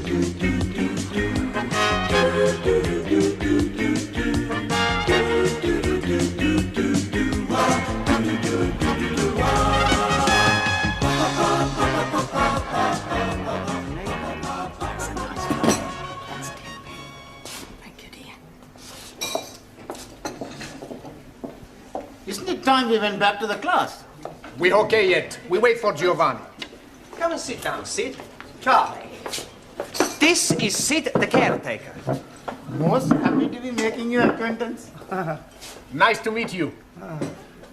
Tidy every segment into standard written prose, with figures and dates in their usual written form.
Isn't it time we went back to the class? We're okay yet. We wait for Giovanni. Come and sit down, Sid. Charlie. This is Sid, the caretaker. Most happy to be making your acquaintance. Nice to meet you.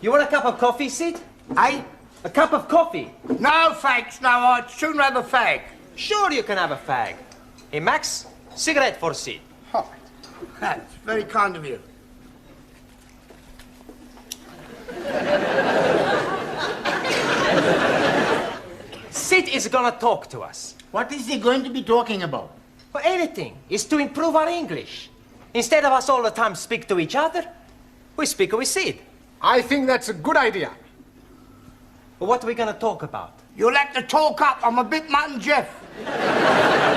You want a cup of coffee, Sid? Aye? A cup of coffee? No, thanks. No, I'd sooner have a fag. Sure you can have a fag. Hey, Max, cigarette for Sid. Oh, that's very kind of you. Sid is gonna talk to us. What is he going to be talking about? For anything. It's to improve our English. Instead of us all the time speak to each other, we speak with Sid. I think that's a good idea. What are we gonna talk about? You'll have to talk up. I'm a bit Mutt and Jeff.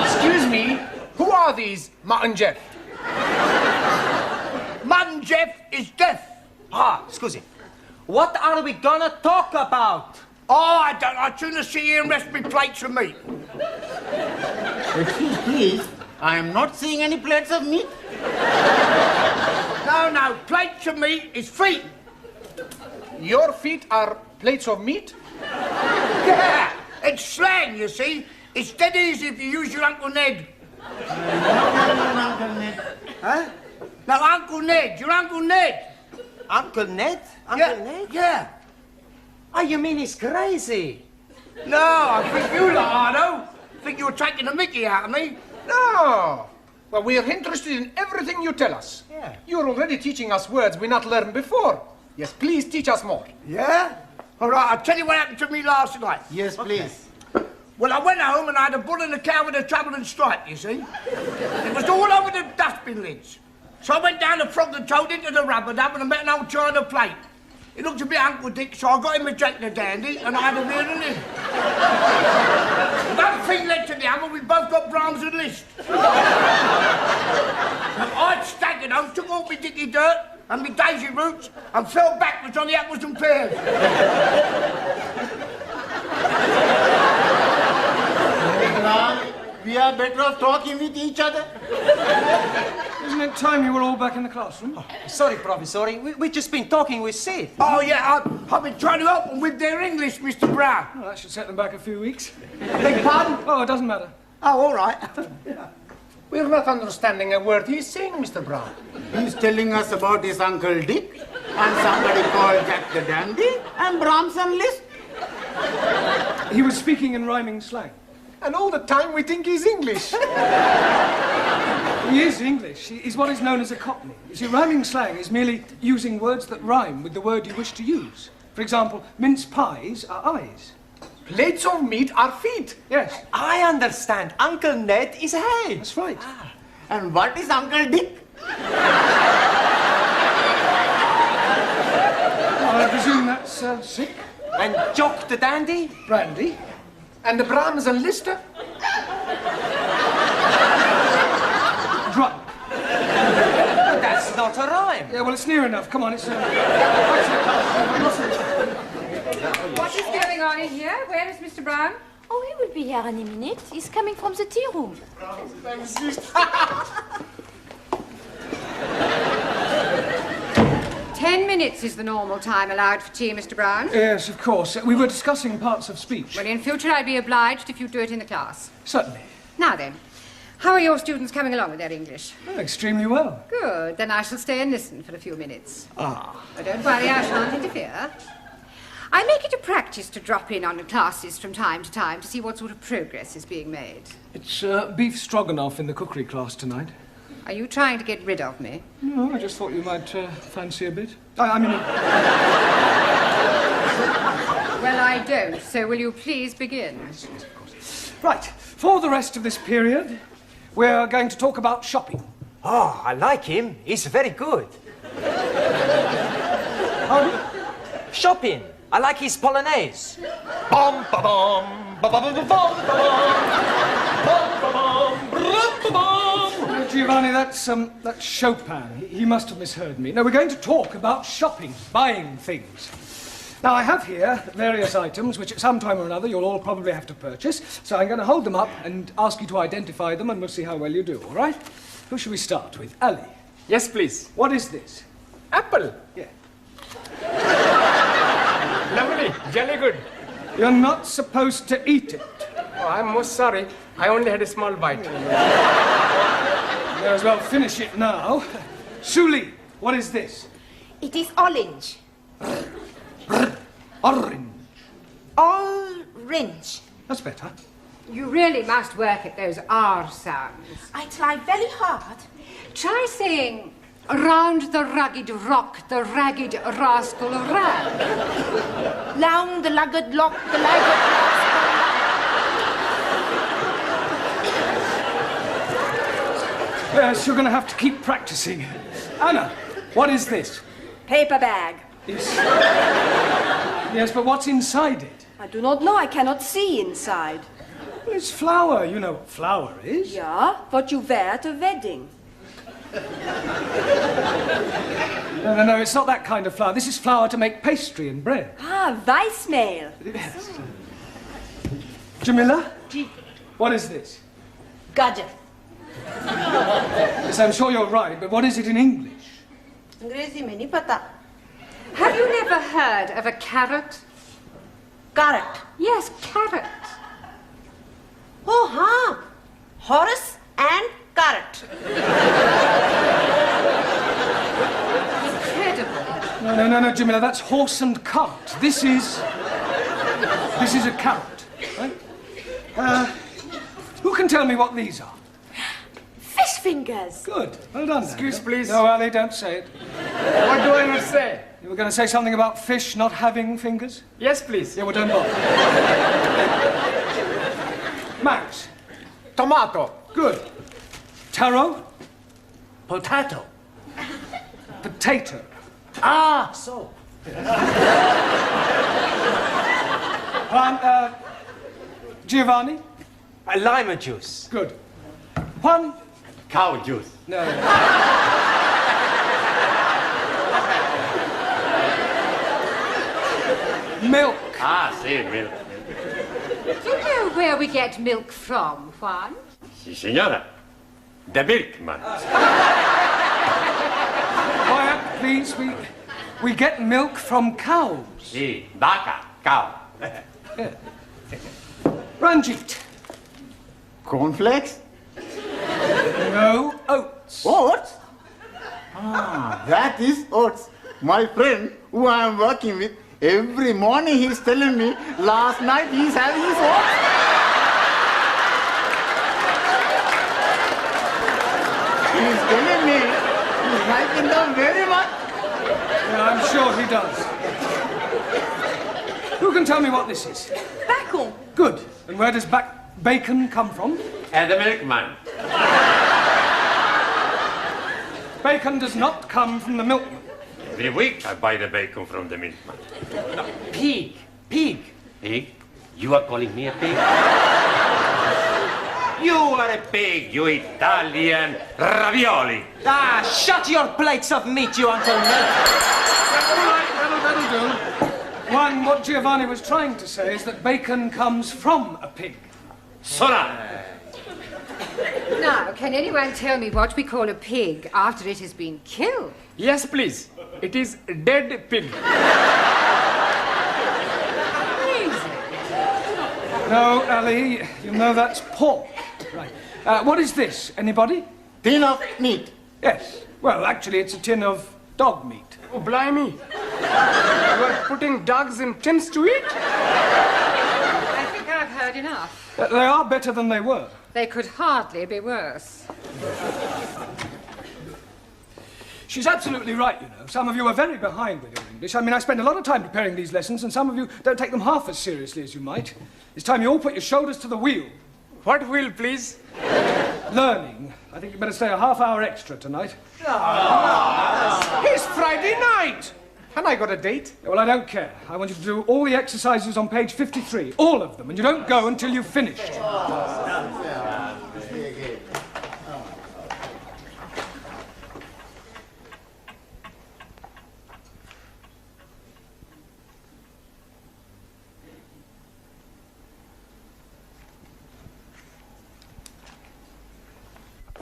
Excuse me, who are these Mutt and Jeff? Mutt and Jeff is deaf. Ah, scusi. What are we gonna talk about? Oh, I don't. I'd sooner sit here and rest my plates of meat. Excuse please, I am not seeing any plates of meat. No, plates of meat is feet. Your feet are plates of meat? Yeah, it's slang, you see. It's dead easy if you use your Uncle Ned. Uncle Ned. Huh? No, Uncle Ned. Your Uncle Ned. Uncle Ned? Yeah, Ned? yeah. Oh, you mean he's crazy? No, I think you lot, Ardo. Think you were taking the mickey out of me? No. Well, we're interested in everything you tell us. Yeah. You're already teaching us words we not learned before. Yes, please teach us more. Yeah? All right, I'll tell you what happened to me last night. Yes, please. Well, I went home and I had a bull and a cow with a trouble and stripe, you see. It was all over the dustbin lids. So I went down the frog and toad into the rubber dub and I met an old china plate. It looked a bit Uncle Dick, so I got him a Jack the Dandy and I had a real in. One thing led to the other, we both got Brahms and Liszt. I'd staggered home, took off my dicky dirt and my daisy roots and fell backwards on the apples and pears. We are better off talking with each other. Isn't it time you were all back in the classroom? Oh, sorry, Professor. We've just been talking with Sid. Oh, yeah, I've been trying to help them with their English, Mr. Brown. Well, that should set them back a few weeks. Beg your pardon? Oh, it doesn't matter. Oh, all right. We're not understanding a word he's saying, Mr. Brown. He's telling us about his Uncle Dick and somebody called Jack the Dandy and Brahms and Liszt. He was speaking in rhyming slang. And all the time we think he's English. He is English. He's what is known as a Cockney. You see, rhyming slang is merely using words that rhyme with the word you wish to use. For example, mince pies are eyes. Plates of meat are feet. Yes. I understand. Uncle Ned is head. That's right. And what is Uncle Dick? I presume that's sick. And Jock the Dandy? Brandy. And the Brahms and Liszt? Drunk. But that's not a rhyme. Yeah, well, it's near enough. Come on, it's... What is going on in here? Where is Mr. Brown? Oh, he will be here any minute. He's coming from the tea room. 10 minutes is the normal time allowed for tea, Mr. Brown. Yes, of course. We were discussing parts of speech. Well, in future, I'd be obliged if you do it in the class. Certainly. Now then, how are your students coming along with their English? Oh, extremely well. Good. Then I shall stay and listen for a few minutes. Ah. Oh, don't worry, I shan't interfere. I make it a practice to drop in on the classes from time to time to see what sort of progress is being made. It's beef stroganoff in the cookery class tonight. Are you trying to get rid of me? No, I just thought you might fancy a bit. I mean... Well, I don't, so will you please begin? Yes, of course. Right, for the rest of this period, we're going to talk about shopping. Oh, I like him. He's very good. Shopping. I like his polonaise. Bum ba bum ba ba ba ba bum ba bum bum ba bum Giovanni, that's Chopin. He must have misheard me. No, we're going to talk about shopping, buying things. Now, I have here various items which at some time or another you'll all probably have to purchase, so I'm going to hold them up and ask you to identify them, and we'll see how well you do, all right? Who shall we start with? Ali. Yes, please. What is this? Apple. Yeah. Lovely. Jolly good. You're not supposed to eat it. Oh, I'm most sorry. I only had a small bite. May as well finish it now. Suli, what is this? It is orange. Orange. Orange. That's better. You really must work at those R sounds. I try very hard. Try saying, round the rugged rock, the ragged rascal ran. Round the lugged lock, the lugged Yes, you're going to have to keep practicing. Anna, what is this? Paper bag. Yes, but what's inside it? I do not know. I cannot see inside. Well, it's flour. You know what flour is. Yeah, what you wear at a wedding. No, it's not that kind of flour. This is flour to make pastry and bread. Ah, Weissmehl. Yes. Jamila, what is this? Gajar. Yes, I'm sure you're right, but what is it in English? अंग्रेजी में नहीं पता. Have you never heard of a carrot? Carrot. Yes, carrot. Oh, हाँ. Horse and carrot. Incredible. No, Jamila, that's horse and cart. This is a carrot, right? Who can tell me what these are? Fish fingers. Good. Well done. Excuse, Daniel. please. No, Ali, don't say it. What do I must say? You were going to say something about fish not having fingers? Yes, please. Yeah, well, don't bother. Max. Tomato. Good. Taro. Potato. Potato. Ah, so. Giovanni. Lime juice. Good. Juan. Cow juice. No. Milk. Ah, see, milk. Do you know where we get milk from, Juan? Si, señora. The milkman. Quiet, please. We get milk from cows. Si, vaca, cow. Ranjit. Cornflakes? No, oats. Oats? Ah, that is oats. My friend, who I am working with, every morning he's telling me, last night he's having his oats. He's telling me he's liking them very much. Yeah, I'm sure he does. Who can tell me what this is? Bacon. Good. And where does bacon come from? And the milkman. Bacon does not come from the milkman. Every week I buy the bacon from the milkman. Pig. Pig. Pig? You are calling me a pig? You are a pig, you Italian ravioli. Ah, shut your plates of meat, you Uncle Ned. All right, that'll do. One, what Giovanni was trying to say is that bacon comes from a pig. Sola. Now, can anyone tell me what we call a pig after it has been killed? Yes, please. It is dead pig. No, Ali, you know that's pork. Right. What is this? Anybody? Tin of meat. Yes. Well, actually, it's a tin of dog meat. Oh, blimey. You are putting dogs in tins to eat? I think I've heard enough. They are better than they were. They could hardly be worse. She's absolutely right, you know. Some of you are very behind with your English. I mean, I spend a lot of time preparing these lessons, and some of you don't take them half as seriously as you might. It's time you all put your shoulders to the wheel. What wheel, please? Learning. I think you better stay a half hour extra tonight. It's Friday night. And I got a date. Well, I don't care. I want you to do all the exercises on page 53. All of them. And you don't go until you've finished.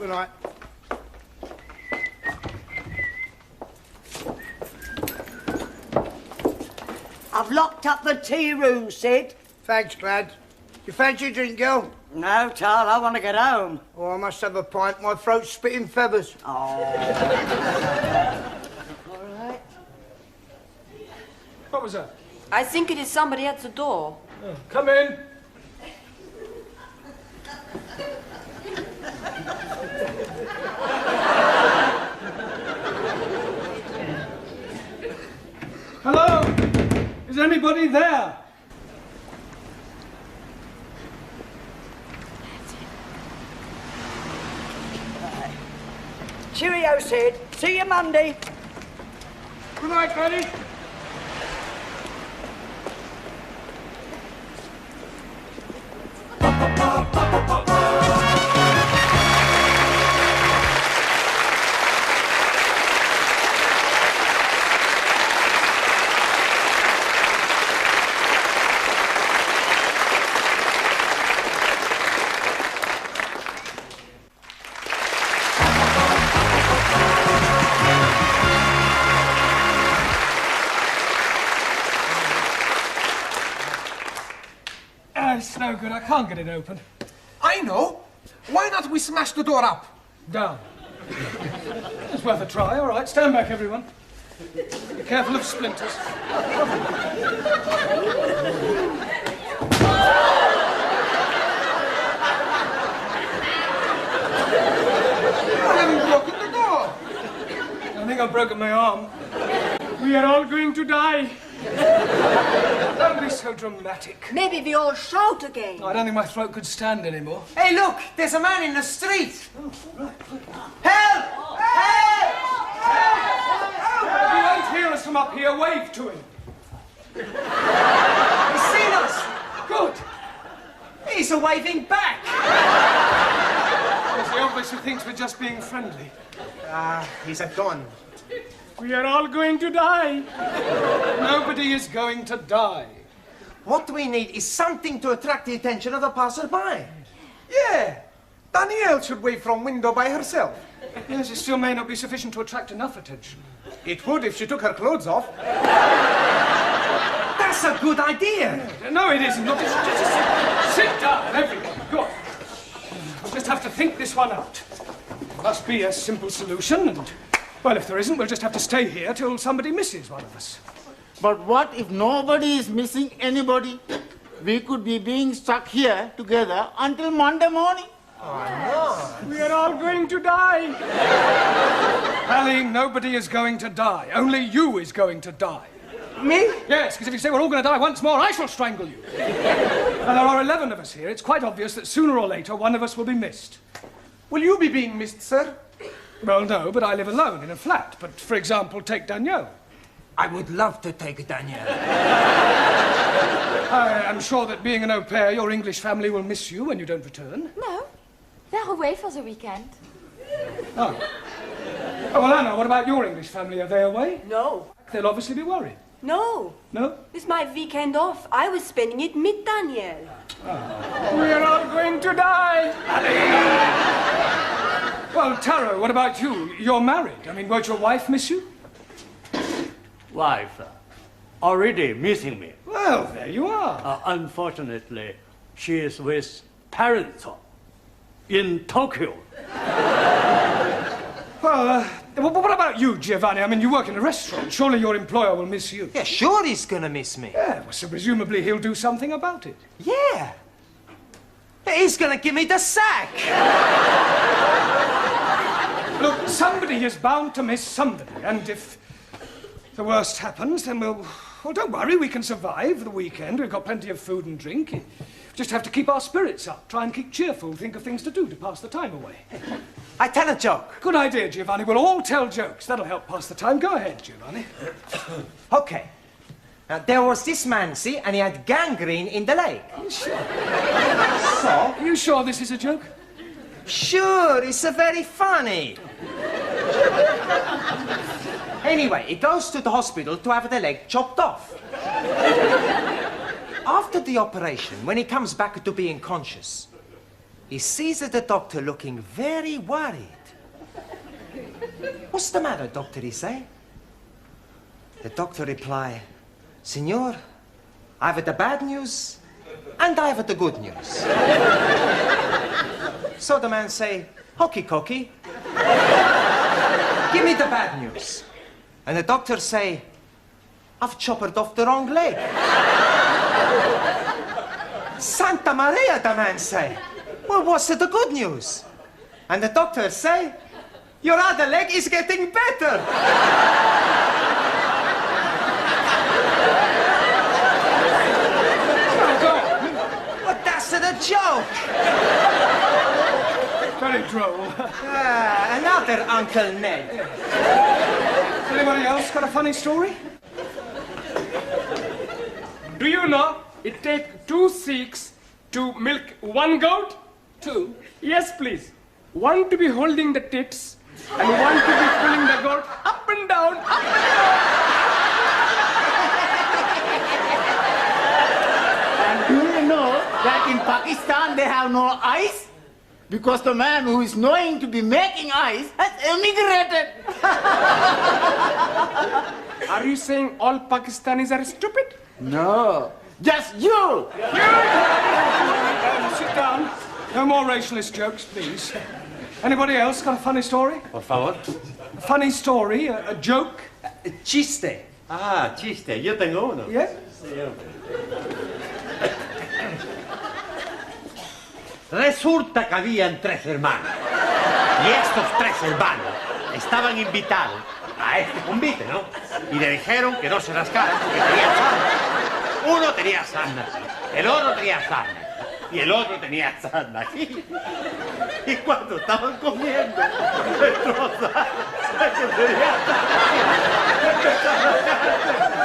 Good night. I've locked up the tea room, Sid. Thanks, Glad. You fancy a drink, girl? No, Tal, I want to get home. Oh, I must have a pint. My throat's spitting feathers. Oh. All right. What was that? I think it is somebody at the door. Oh, come in. Hello? Is anybody there? Cheerio, Sid. See you Monday. Good night, Gladys. It's no good. I can't get it open. I know. Why not we smash the door up? Down. It's worth a try. All right, stand back, everyone. Be careful of splinters. You haven't broken the door. I think I've broken my arm. We are all going to die. Don't be so dramatic. Maybe we all shout again. I don't think my throat could stand anymore. Hey, look, there's a man in the street. Help! Help! If you won't hear us from up here, wave to him. He's seen us. Good. He's waving back. He obviously thinks we're just being friendly. He's gone. We are all going to die. Nobody is going to die. What we need is something to attract the attention of the passerby. Yeah. Danielle should wave from window by herself. Yes, it still may not be sufficient to attract enough attention. It would if she took her clothes off. That's a good idea. No, it isn't. Look, just sit down, everyone. Go on. We'll just have to think this one out. There must be a simple solution, and, well, if there isn't, we'll just have to stay here till somebody misses one of us. But what if nobody is missing anybody? We could be being stuck here together until Monday morning. We are all going to die. Hallie, nobody is going to die. Only you is going to die. Me? Yes, because if you say we're all going to die once more, I shall strangle you. And there are 11 of us here. It's quite obvious that sooner or later one of us will be missed. Will you be being missed, sir? Well, no, but I live alone in a flat. But, for example, take Danielle. I would love to take Danielle. I am sure that being an au pair, your English family will miss you when you don't return. No, they're away for the weekend. Oh. Oh, well, Anna, what about your English family? Are they away? No. They'll obviously be worried. No. No? It's my weekend off. I was spending it with Danielle. We are all going to die. Well, Taro, what about you? You're married. I mean, won't your wife miss you? Wife already missing me. Well, there you are. Unfortunately, she is with parents in Tokyo. Well, what about you, Giovanni? I mean, you work in a restaurant. Surely your employer will miss you. Yeah, sure he's gonna miss me. Yeah, well, so presumably he'll do something about it. Yeah. He's gonna give me the sack. Look, somebody is bound to miss somebody, and if the worst happens, then well, don't worry, we can survive the weekend. We've got plenty of food and drink. We just have to keep our spirits up, try and keep cheerful, think of things to do to pass the time away. I tell a joke. Good idea, Giovanni. We'll all tell jokes. That'll help pass the time. Go ahead, Giovanni. Okay. Now, there was this man, see, and he had gangrene in the leg. Sure. So? Are you sure this is a joke? Sure, it's very funny. Anyway, he goes to the hospital to have the leg chopped off. After the operation, when he comes back to being conscious, he sees the doctor looking very worried. What's the matter, doctor, he say? The doctor reply, Senor, I have the bad news and I have the good news. So the man say, hokey cokey, give me the bad news. And the doctor say, I've chopped off the wrong leg. Santa Maria, the man say. Well, what's the good news? And the doctor say, your other leg is getting better. But that's the joke. Very droll. Another Uncle Ned. Anybody else got a funny story? Do you know it takes 2 Sikhs to milk 1 goat? 2? Yes, please. 1 to be holding the tits and 1 to be pulling the goat up and down, up and down. And do you know that in Pakistan they have no eyes? Because the man who is knowing to be making eyes has emigrated. Are you saying all Pakistanis are stupid? No, just you. Sit down. No more racialist jokes, please. Anybody else got a funny story? Por favor. A funny story, a joke? Chiste. Ah, chiste. Yo tengo uno. Yeah? Resulta que habían 3 hermanos. Y estos 3 hermanos estaban invitados a este convite, ¿no? Y le dijeron que no se rascaran porque tenían sarna. Uno tenía sarna aquí, el otro tenía sarna y el otro tenía sarna aquí. Y cuando estaban comiendo, destrozaron el que tenía sarna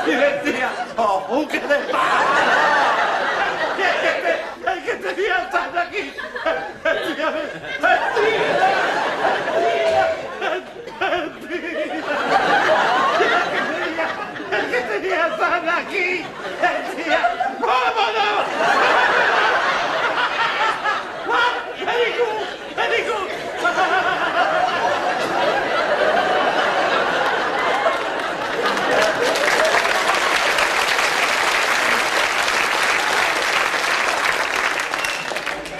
y decía, ¡oh, qué de el que tenía sarna aquí! El que tenía sarna aquí decía, ¡vámonos! Very good.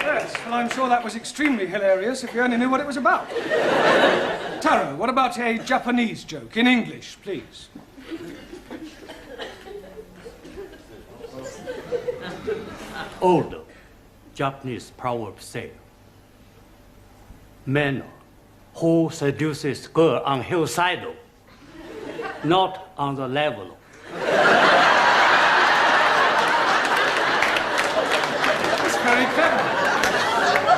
Yes, well, I'm sure that was extremely hilarious if you only knew what it was about. Taro, what about a Japanese joke in English, please? Old Japanese proverb say, man who seduces girl on hillside, not on the level. That's very clever.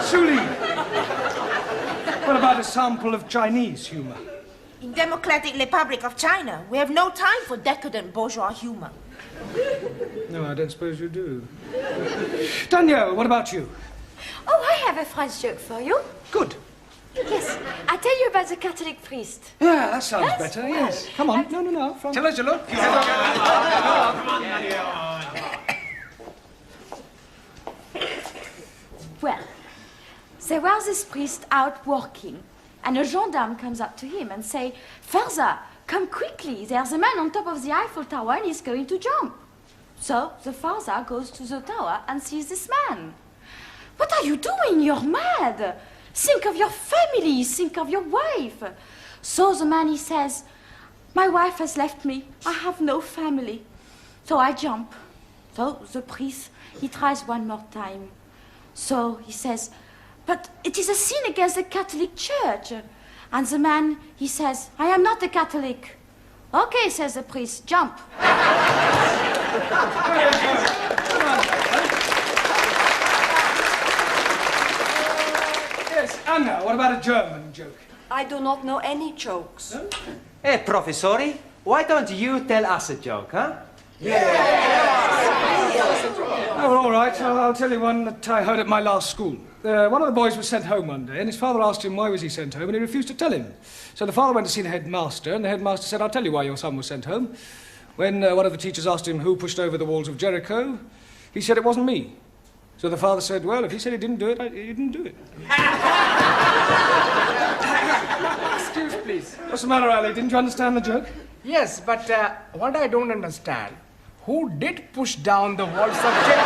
Suli, what about a sample of Chinese humor? In Democratic Republic of China, we have no time for decadent bourgeois humor. No, I don't suppose you do. Danielle, what about you? Oh, I have a French joke for you. Good. Yes, I'll tell you about the Catholic priest. Yeah, that sounds Yes? better, yes. Come on. No. From... Tell us your look. Well, there was this priest out walking, and a gendarme comes up to him and say, "Father, come quickly, there's a man on top of the Eiffel Tower and he's going to jump." So the father goes to the tower and sees this man. "What are you doing? You're mad. Think of your family, think of your wife." So the man, he says, "My wife has left me, I have no family." So I jump. So the priest, he tries one more time. So he says, "But it is a sin against the Catholic Church." And the man, he says, "I am not a Catholic." "Okay," says the priest, "jump." Yes, Anna, what about a German joke? I do not know any jokes. No? Hey, Professori, why don't you tell us a joke, huh? Oh, all right. I'll tell you one that I heard at my last school. One of the boys was sent home one day, and his father asked him why was he sent home, and he refused to tell him. So the father went to see the headmaster, and the headmaster said, "I'll tell you why your son was sent home." When one of the teachers asked him who pushed over the walls of Jericho, he said, "It wasn't me." So the father said, well, if he said he didn't do it, he didn't do it. Excuse, please. What's the matter, Ali? Didn't you understand the joke? Yes, but what I don't understand, who did push down the walls of jail?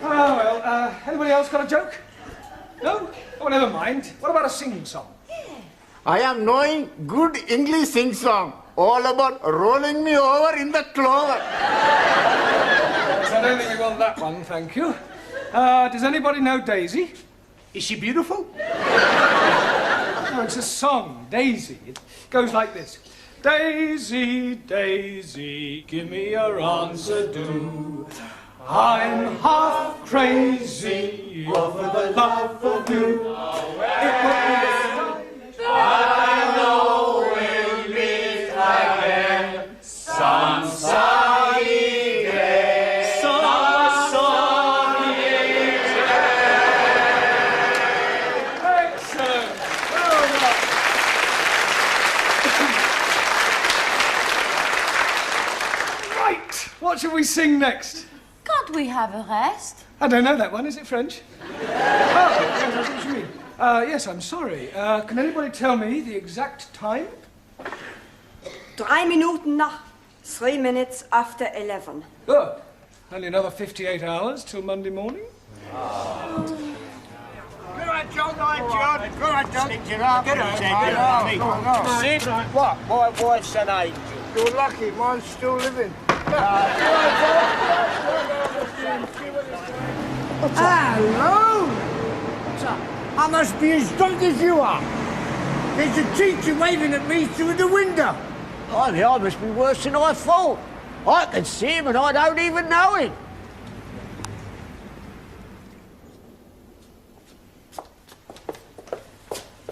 Oh, well, anybody else got a joke? No? Oh, never mind. What about a sing-song? I am knowing good English sing song, all about rolling me over in the clover. I don't think we want that one, thank you. Does anybody know Daisy? Is she beautiful? No, it's a song, Daisy. It goes like this. Daisy, Daisy, give me your answer, do. I'm half crazy over the love of you. I know we'll meet again some sunny day. Some sunny day. Excellent. Well done. Right. What shall we sing next? Can't we have a rest? I don't know that one. Is it French? Oh, yes, that's what you mean. Yes, I'm sorry. Can anybody tell me the exact time? 3 Minuten nach. 3 minutes after 11. Good. Only another 58 hours till Monday morning. Go on, John. Go on, John. Get up. Sit. What? My wife's an angel. You're lucky. Mine's still living. Hello! I must be as drunk as you are. There's a teacher waving at me through the window. I must be worse than I thought. I can see him and I don't even know him.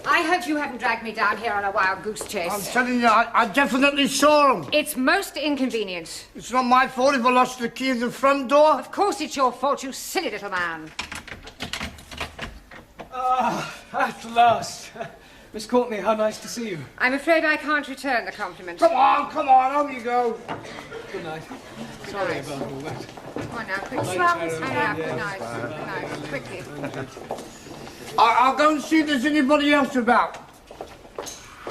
I hope you haven't dragged me down here on a wild goose chase. I'm telling you, I definitely saw him. It's most inconvenient. It's not my fault if I lost the key of the front door. Of course it's your fault, you silly little man. At last. Miss Courtney, how nice to see you. I'm afraid I can't return the compliment. Come on, on you go. Good night. Sorry about all that. Come on now, quickly. Hurry up, good night. Good night, quickly. I'll go and see if there's anybody else about.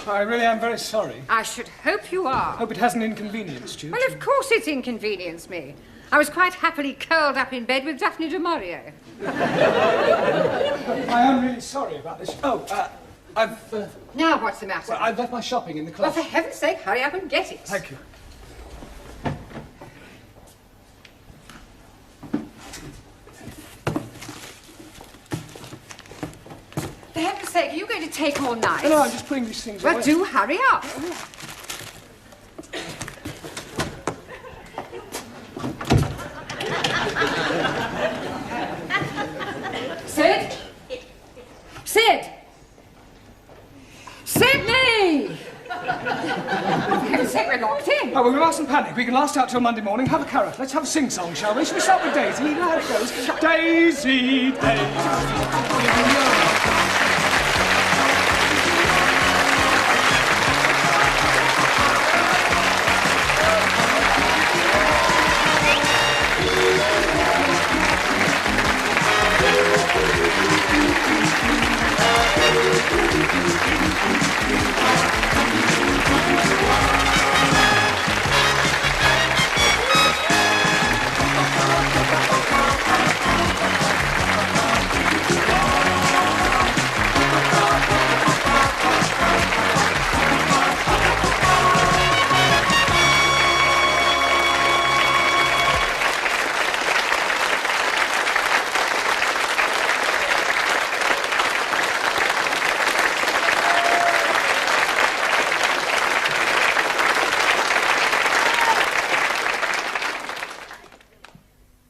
I really am very sorry. I should hope you are. Hope it hasn't inconvenienced you. Well, of course it's inconvenienced me. I was quite happily curled up in bed with Daphne du Maurier. I am really sorry about this. Oh, I've... Now what's the matter? Well, I've left my shopping in the club. Well, for heaven's sake, hurry up and get it. Thank you. For heaven's sake, are you going to take all night? No, I'm just putting these things away. Well, do hurry up. Sid? Sid! Sydney! For heaven's sake, we're locked in. Oh, well, we mustn't panic. We can last out till Monday morning. Have a carrot. Let's have a sing-song, shall we? Shall we start with Daisy? You know how it goes. Daisy, Daisy.